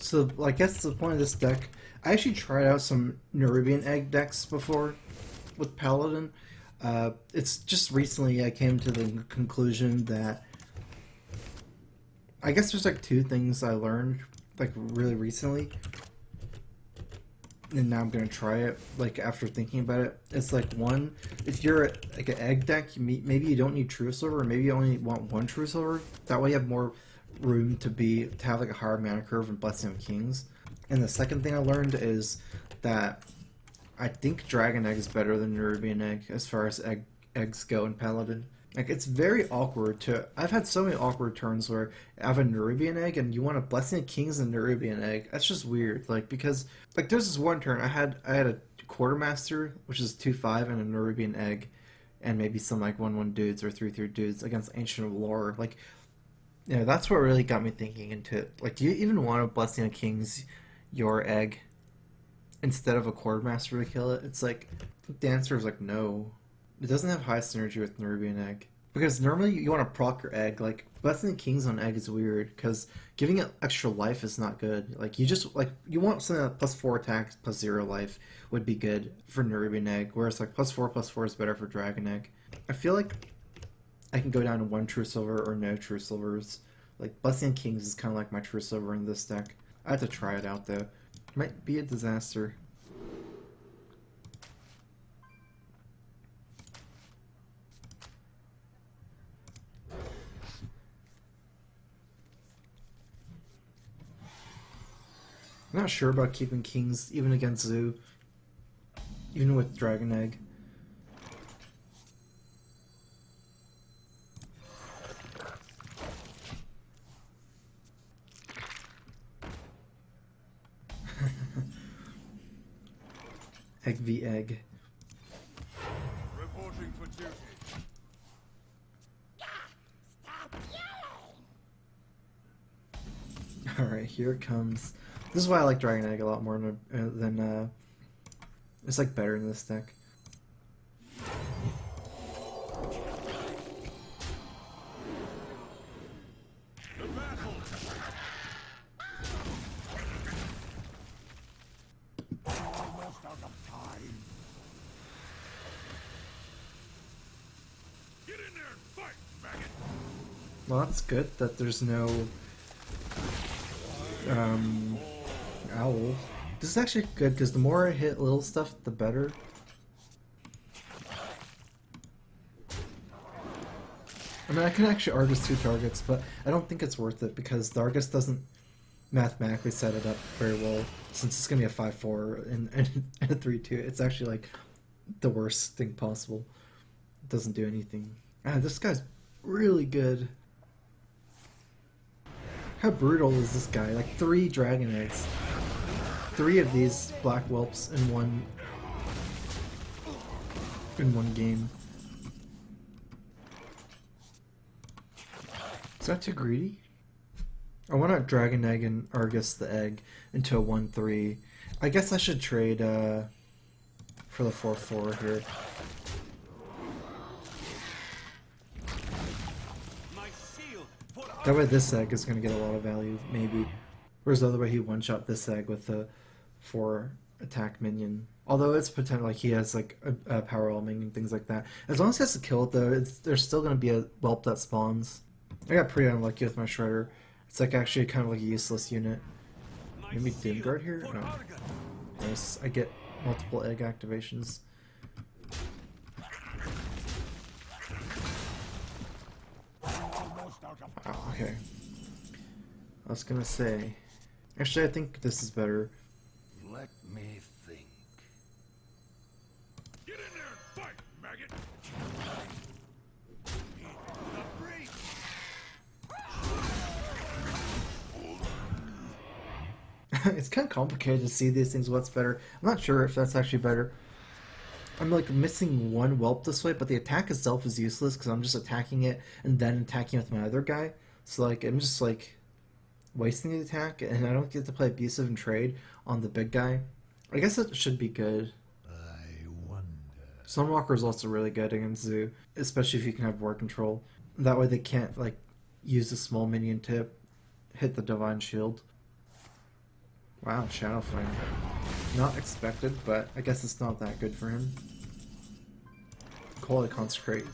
So I guess the point of this deck, I actually tried out some Nerubian Egg decks before with Paladin. It's just recently I came to the conclusion that I guess there's like two things I learned like really recently, and now I'm gonna try it. Like after thinking about it, it's like one, if you're like an egg deck, maybe you don't need Truesilver, or maybe you only want one Truesilver. That way you have more room to have like a higher mana curve and Blessing of Kings. And the second thing I learned is that I think Dragon Egg is better than Nerubian Egg as far as eggs go in Paladin. Like it's very awkward to. I've had so many awkward turns where I have a Nerubian Egg and you want a Blessing of Kings and Nerubian Egg. That's just weird. Like because like there's this one turn I had a Quartermaster, which is 2/5, and a Nerubian Egg, and maybe some like 1/1 dudes or 3/3 dudes against Ancient of Lore. Like yeah, that's what really got me thinking into it. Like, do you even want a Blessing of Kings, your egg, instead of a Quartermaster to kill it? It's like, I think the answer is like no. It doesn't have high synergy with Nerubian Egg. Because normally you want to proc your egg. Like, Blessing of Kings on egg is weird, because giving it extra life is not good. Like, you want something that +4 attack, +0 life would be good for Nerubian Egg, whereas like +4/+4 is better for Dragon Egg. I feel like I can go down to one Truesilver or no Truesilvers. Like, Blessing of Kings is kind of like my Truesilver in this deck. I have to try it out, though. It might be a disaster. I'm not sure about keeping Kings, even against Zoo. Even with Dragon Egg. Egg v Egg. Reporting for duty. Alright, here it comes. This is why I like Dragon Egg a lot more than it's like better in this deck. The battle. Almost out of time. Get in there and fight, maggot. Well, that's good that there's no owl. This is actually good because the more I hit little stuff, the better. I mean, I can actually Argus 2 targets, but I don't think it's worth it because the Argus doesn't mathematically set it up very well since it's going to be a 5/4 and a 3/2. It's actually like the worst thing possible. It doesn't do anything. This guy's really good. How brutal is this guy? Like 3 Dragon Eggs. 3 of these Black Whelps in one game. Is that too greedy? I want to Dragon Egg and Argus the egg into a 1/3. I guess I should trade for the 4/4 here. That way this egg is going to get a lot of value, maybe. Whereas the other way he one-shot this egg with the 4 attack minion. Although it's potential, like he has like a power whelming and things like that. As long as he has to kill it though, there's still going to be a whelp that spawns. I got pretty unlucky with my Shredder. It's like actually kind of like a useless unit. Maybe Doomguard here? No. Yes, I get multiple egg activations. Oh, okay. I was gonna say. Actually, I think this is better. Let me think. Get in there and fight, maggot. It's kind of complicated to see these things. What's better? I'm not sure if that's actually better. I'm like missing one whelp this way, but the attack itself is useless because I'm just attacking it and then attacking with my other guy. So like I'm just like wasting the attack, and I don't get to play abusive and trade on the big guy. I guess it should be good. I wonder. Sunwalker is also really good against Zoo, especially if you can have war control. That way they can't like use a small minion to hit the divine shield. Wow, Shadow Flame. Not expected, but I guess it's not that good for him. Quality Consecrate.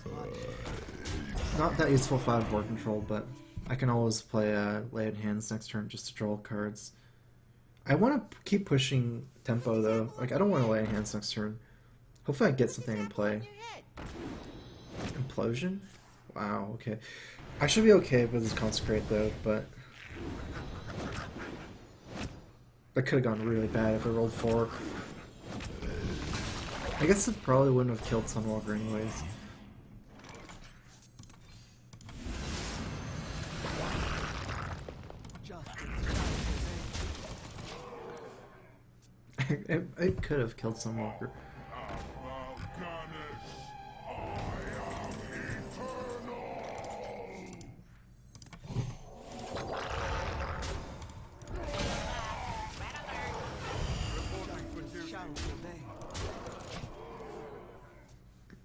Not that useful if I have board control, but I can always play Lay in Hands next turn just to draw cards. I want to keep pushing tempo though. Like, I don't want to Lay in Hands next turn. Hopefully I get something in play. Implosion? Wow, okay. I should be okay with this Consecrate though, but that could have gone really bad if I rolled 4. I guess it probably wouldn't have killed Sunwalker anyways. it could have killed Sunwalker.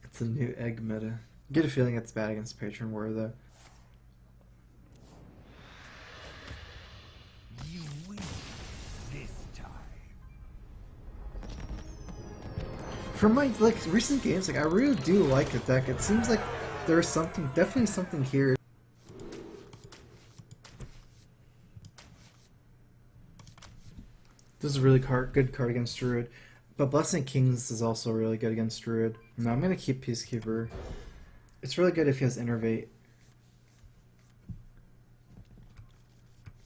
It's a new egg meta. I get a feeling it's bad against Patron War though. You win this time. From my recent games, I really do like the deck. It seems like there's something, definitely something here. This is a really good card against Druid. But Blessing Kings is also really good against Druid. No, I'm going to keep Peacekeeper. It's really good if he has Innervate.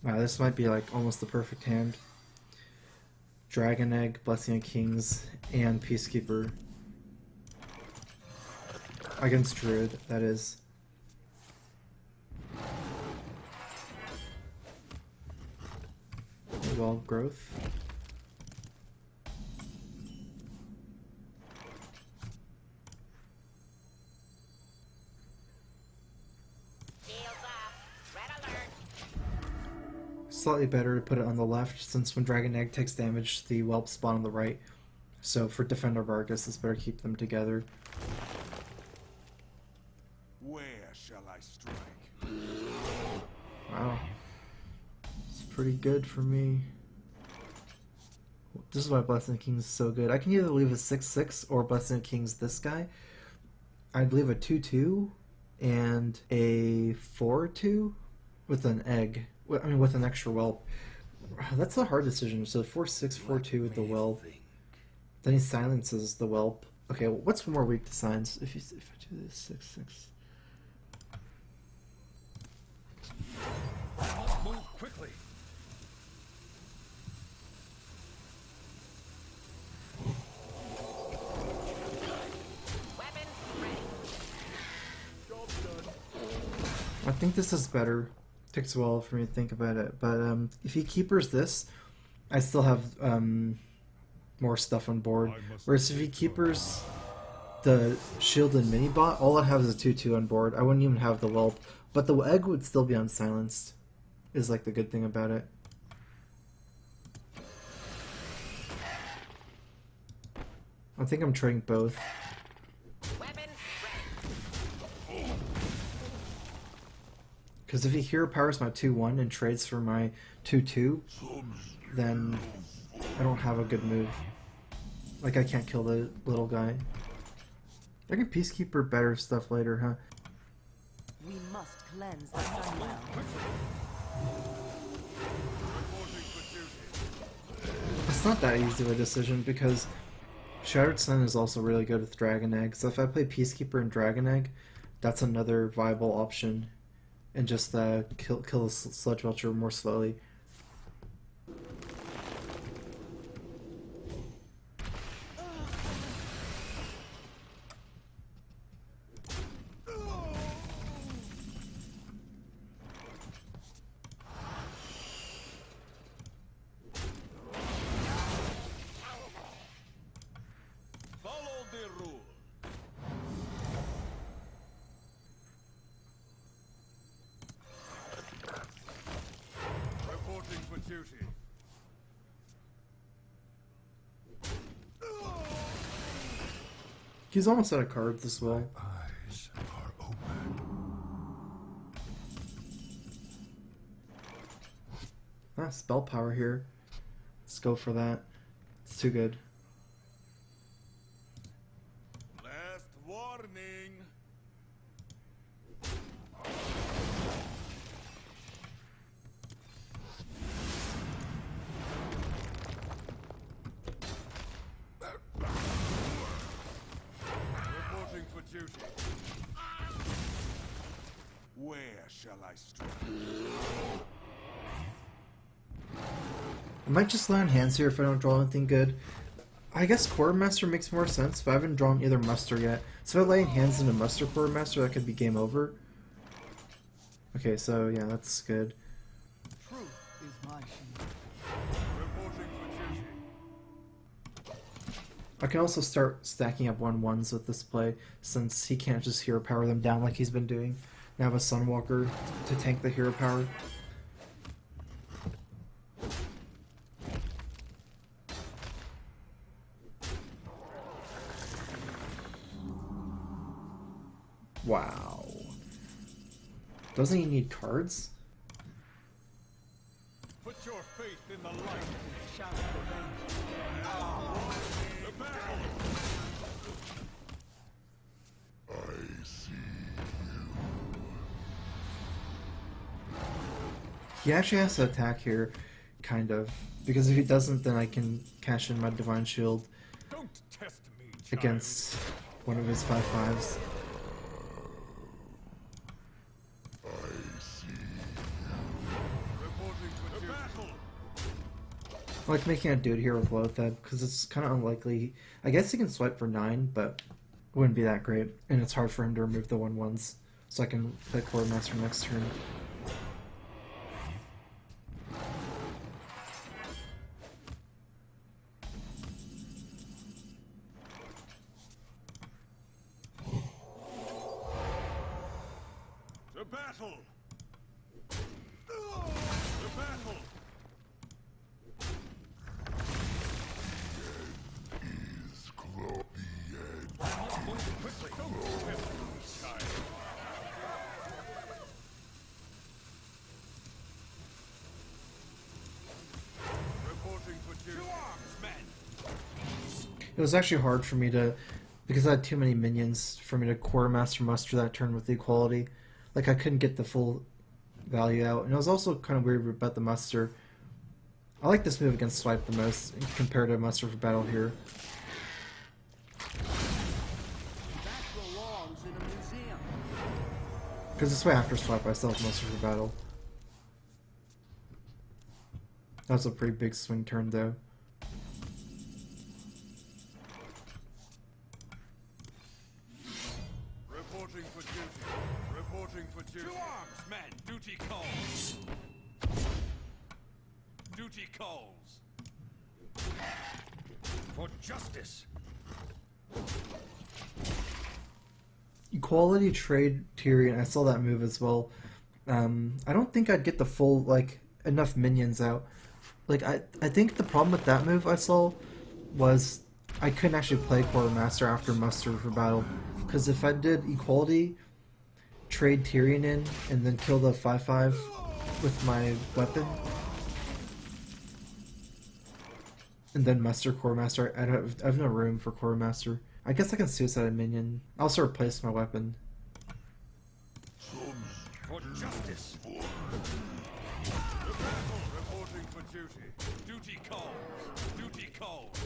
Wow, this might be like almost the perfect hand. Dragon Egg, Blessing of Kings, and Peacekeeper. Against Druid, that is. Well, growth. Slightly better to put it on the left, since when Dragon Egg takes damage, the whelp spawn on the right. So for Defender Vargas, it's better to keep them together. Where shall I strike? Wow. It's pretty good for me. This is why Blessing of Kings is so good. I can either leave a 6/6 or Blessing of Kings this guy. I'd leave a 2/2 and a 4/2 with an egg. I mean, with an extra whelp. That's a hard decision. So 4/6, 4/2 with the whelp. Then he silences the whelp. Okay, well, what's more weak to signs? If I do this 6/6. Move quickly. I think this is better. Takes a while for me to think about it, but if he keepers this, I still have more stuff on board. Whereas if he keepers the shielded mini bot, all I have is a 2/2 on board. I wouldn't even have the whelp, but the egg would still be unsilenced. Is like the good thing about it. I think I'm trading both. Because if he hero powers my 2/1 and trades for my 2/2, then I don't have a good move. Like, I can't kill the little guy. I can Peacekeeper better stuff later, huh? We must cleanse the Sunwell. It's not that easy of a decision because Shattered Sun is also really good with Dragon Egg. So if I play Peacekeeper and Dragon Egg, that's another viable option. And just kill the Sludge Belcher more slowly. Follow the rule. Reporting for duty. He's almost out of cards as well. Eyes are open. Ah, spell power here. Let's go for that. It's too good. Last warning. Reporting for duty. Where shall I strike? I might just lay on hands here if I don't draw anything good. I guess Quartermaster makes more sense, but I haven't drawn either Muster yet. So if I lay in hands into Muster Quartermaster, that could be game over. Okay, so yeah, that's good. Truth is my shield. Reporting for duty. I can also start stacking up 1/1s with this play, since he can't just hero power them down like he's been doing. Now I have a Sunwalker to tank the hero power. Wow. Doesn't he need cards? Put your faith in the light. Shout revenge. The battle. He actually has to attack here, kind of. Because if he doesn't, then I can cash in my Divine Shield Don't test me, child. against one of his 5/5s. Reporting for the battle. I like making a dude here with Loatheb, because it's kind of unlikely. I guess he can swipe for 9, but it wouldn't be that great. And it's hard for him to remove the 1/1s, so I can play Quartermaster next turn. The battle. The battle. Move quickly. Don't test me, child. Reporting for duty. To arms, men. It was actually hard for me to, because I had too many minions for me to Quartermaster Muster that turn with the equality. Like, I couldn't get the full value out. And it was also kind of weird about the Muster. I like this move against Swipe the most compared to Muster for Battle here. That belongs in a museum. Because this way after Swipe I still have Muster for Battle. That was a pretty big swing turn though. Reporting for duty. Reporting for duty. To arms, men. Duty calls. Duty calls. For justice. Equality trade Tyrion, I saw that move as well. I don't think I'd get the full, like, enough minions out. Like, I think the problem with that move I saw was I couldn't actually play Quartermaster after Muster for Battle. Because if I did Equality, trade Tyrion in, and then kill the 5/5 with my weapon, and then Muster Quartermaster, I have no room for Quartermaster. I guess I can suicide a minion. I'll also replace my weapon. For justice. The battle. Reporting for duty. Duty calls. Duty calls.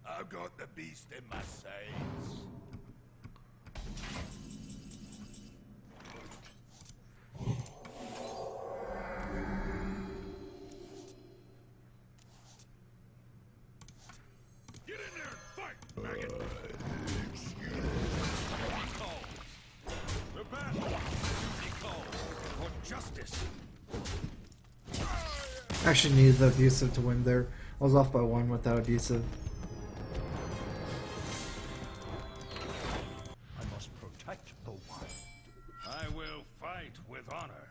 I've got the beast in my sights. Get in there and fight, maggot! Duty calls. The battle. Duty calls. For justice. I actually needed the abusive to win there. I was off by 1 without abusive. I must protect the one. I will fight with honor.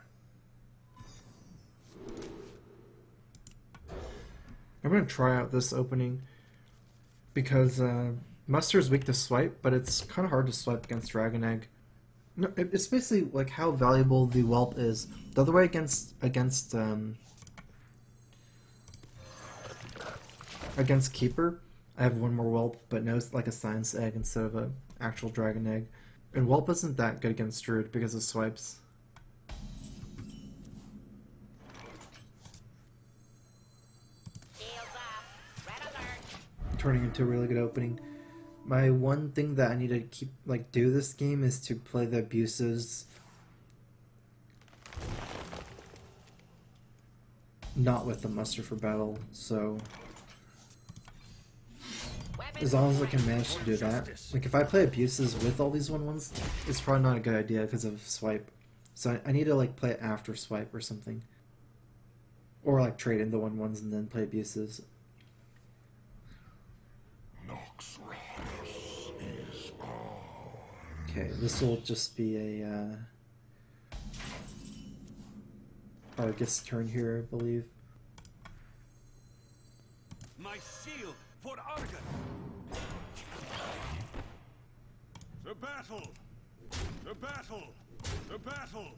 I'm gonna try out this opening because Muster is weak to swipe, but it's kind of hard to swipe against Dragon Egg. No, it's basically like how valuable the whelp is. The other way against Keeper, I have one more whelp, but no, it's like a science egg instead of an actual dragon egg. And whelp isn't that good against Druid because of swipes. Turning into a really good opening. My one thing that I need to keep do this game is to play the abusives not with the muster for battle, so as long as I can manage to do that. Like if I play abuses with all these 1/1s, it's probably not a good idea because of swipe. So I need to play it after swipe or something. Or trade in the 1/1s and then play abuses. Okay, this will just be a Argus turn here, I believe. My shield for Argus. The battle. The battle. The battle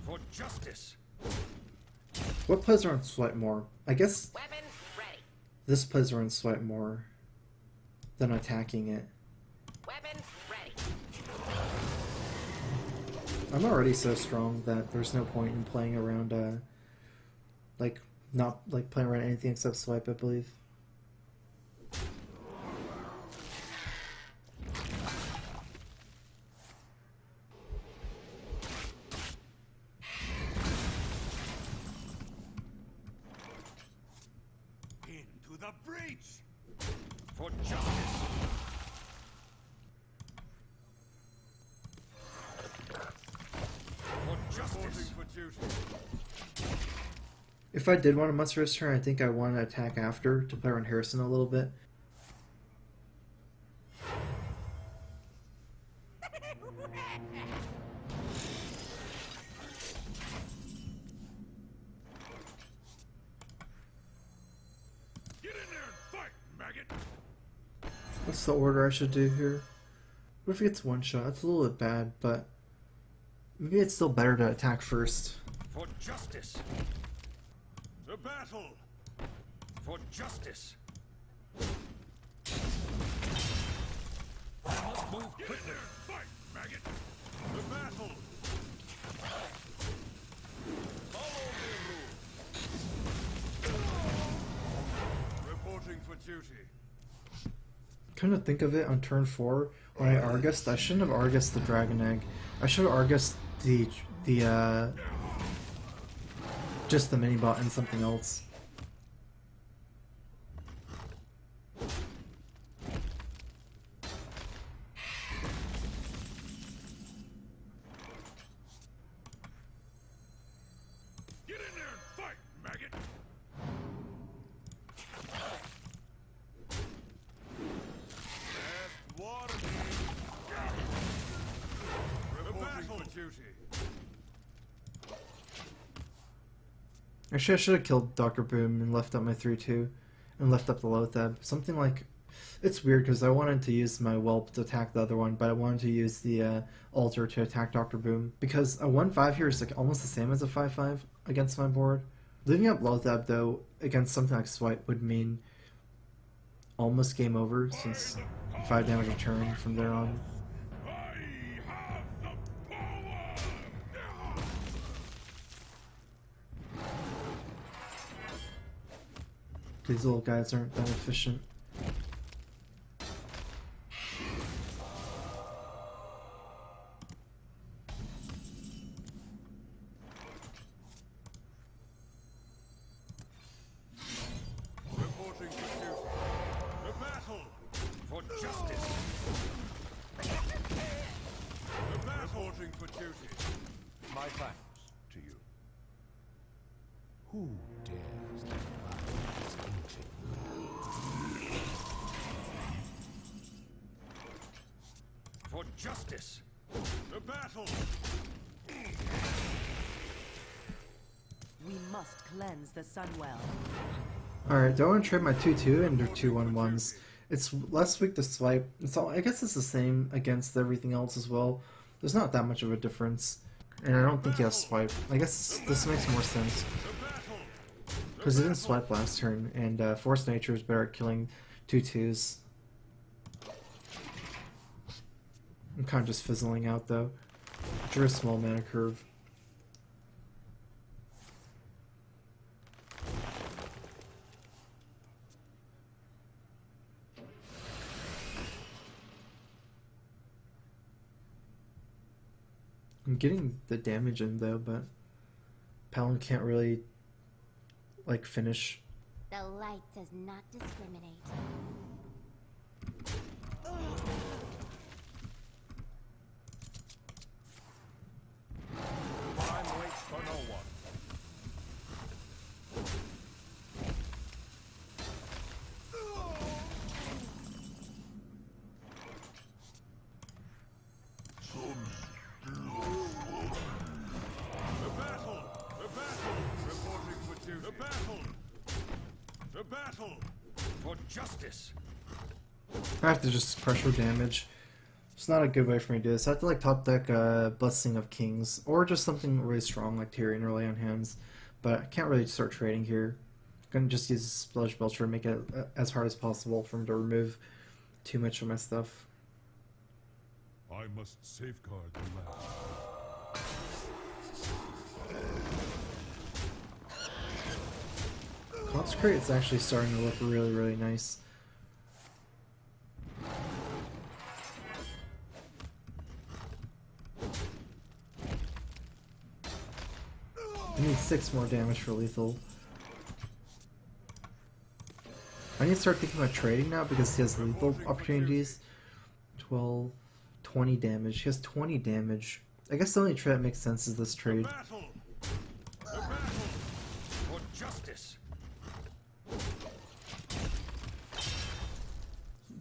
for justice. What plays around swipe more? I guess Weapons ready. this plays around swipe more than attacking it. Weapons ready. I'm already so strong that there's no point in playing around not playing around anything except swipe, I believe. Into the breach for justice. For justice. For duty. If I did want to muster this turn, I think I want to attack after to play around Harrison a little bit. Get in there and fight, maggot. What's the order I should do here? What if he gets one shot? It's a little bit bad, but maybe it's still better to attack first. For justice. The battle for justice. I must move quickly. Get in there and fight, maggot. The battle. Follow the rules. Reporting for duty. Come to think of it, on turn 4, when I Argused, I shouldn't have Argused the Dragon Egg. I should have Argused just the mini-bot and something else. Get in there and fight, maggot. Last water. Reporting for duty. Actually, I should have killed Dr. Boom and left up my 3-2 and left up the Lothab. Something like... It's weird because I wanted to use my Whelp to attack the other one, but I wanted to use the Altar to attack Dr. Boom. Because a 1-5 here is almost the same as a 5-5 against my board. Leaving up Lothab, though, against something like Swipe would mean almost game over, since 5 damage a turn from there on. These little guys aren't that efficient. Reporting for duty. The battle for justice. The battle. Reporting for duty. My thanks to you. Who dares defy this ancient For justice. The battle. We must cleanse the Sunwell. Alright, do I want to trade my 2-2 into 2-1-1s? It's less weak to swipe. It's all. I guess it's the same against everything else as well. There's not that much of a difference, and I don't think he has swipe. I guess this makes more sense because he didn't swipe last turn, and Force Nature is better at killing 2/2s. I'm kind of just fizzling out though. Drew a small mana curve. I'm getting the damage in though, but Paladin can't really like finish. The light does not discriminate. Time waits for no one. The battle! The battle! Reporting for duty. The battle! The battle! For justice! I have to just pressure damage. It's not a good way for me to do this. I have to like top deck Blessing of Kings or just something really strong like Tyrion or Lay on Hands. But I can't really start trading here. I'm gonna just use Splash Belcher and make it as hard as possible for him to remove too much of my stuff. I must safeguard the land. Consecrate is actually starting to look really, really nice. I need 6 more damage for lethal. I need to start thinking about trading now because he has lethal opportunities. 12, 20 damage. He has 20 damage. I guess the only trade that makes sense is this trade. Battle! The battle! For justice!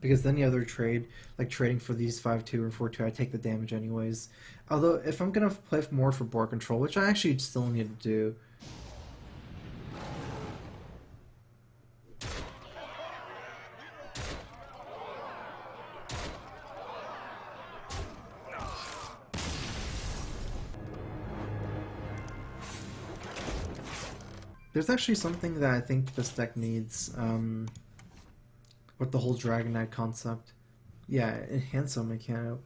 Because then the other trade, like trading for these 5/2 or 4/2, I take the damage anyways. Although, if I'm gonna play more for board control, which I actually still need to do. There's actually something that I think this deck needs, with the whole Dragon Egg concept. Yeah, Enhance Mechano.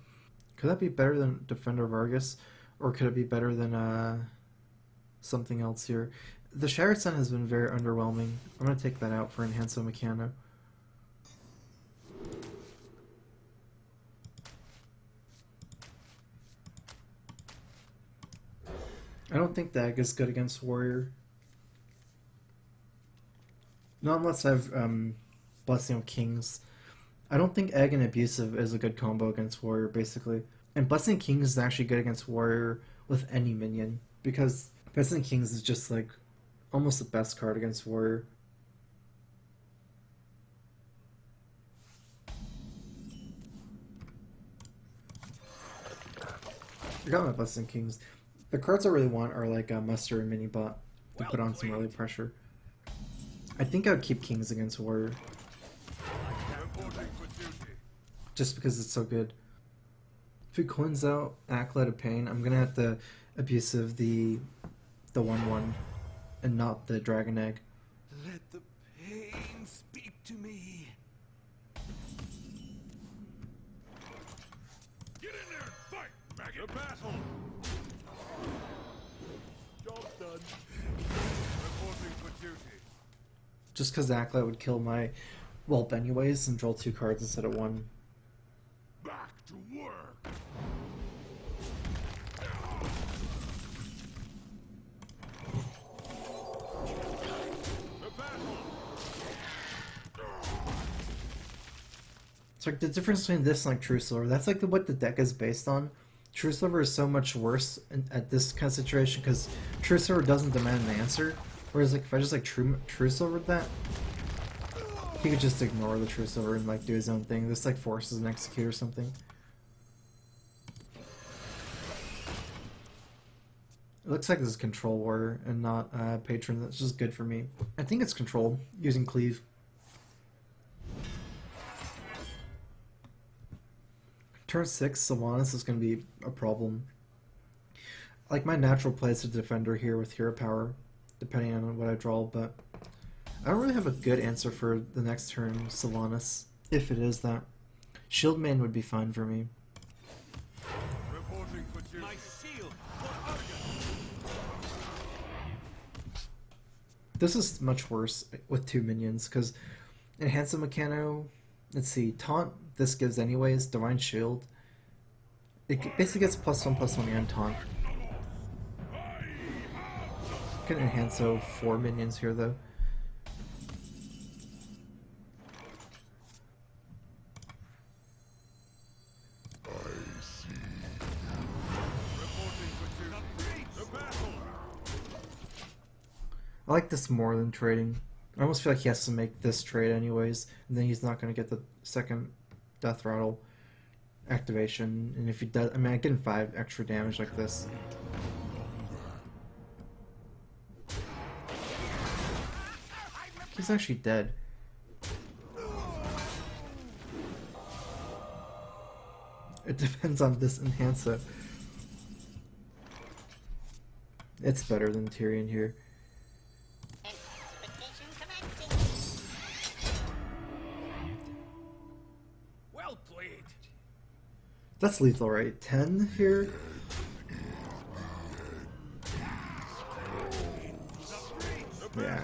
Could that be better than Defender Vargas? Or could it be better than something else here? The Shattered Sun has been very underwhelming. I'm going to take that out for Enhance Mechano. I don't think the egg is good against Warrior. Not unless I have Blessing of Kings. I don't think Egg and Abusive is a good combo against Warrior, basically. And Blessing of Kings is actually good against Warrior with any minion, because Blessing of Kings is just like almost the best card against Warrior. I got my Blessing of Kings. The cards I really want are like Muster and Minibot to put on some early pressure. I think I would keep Kings against Warrior. Reporting for duty. Just because it's so good. If he coins out Acolyte of Pain, I'm gonna have to Abusive the 1/1 and not the Dragon Egg. Let the pain speak to me. Get in there and fight, maggot! The battle! Job done. Reporting for duty. Just because Acolyte would kill my Whelp anyways and draw 2 cards instead of 1. Back to work! The battle! It's like the difference between this and like Truesilver. That's like what the deck is based on. Truesilver is so much worse at this kind of situation because Truesilver doesn't demand an answer. Whereas like if I just like Truesilver that, he could just ignore the Truesilver and like do his own thing. This like forces an execute or something. It looks like this is Control Warrior and not Patron. That's just good for me. I think it's Control using Cleave. turn 6, Sylvanas is going to be a problem. Like, my natural play is a defender here with hero power, depending on what I draw, but I don't really have a good answer for the next turn Sylvanas, if it is that. Shield main would be fine for me. Reporting for duty. My shield for Argon. This is much worse with 2 minions, because Enhance the Mechano, let's see, Taunt this gives anyways, Divine Shield. It basically gets +1/+1 and Taunt. Can enhance 4 minions here though. Reporting for duty. The battle. I like this more than trading. I almost feel like he has to make this trade anyways, and then he's not going to get the second Death Rattle activation. And if he does, I mean, I get him 5 extra damage like this. He's actually dead. It depends on this enhancer. It's better than Tyrion here. Well played. That's lethal, right? 10 here? Yeah,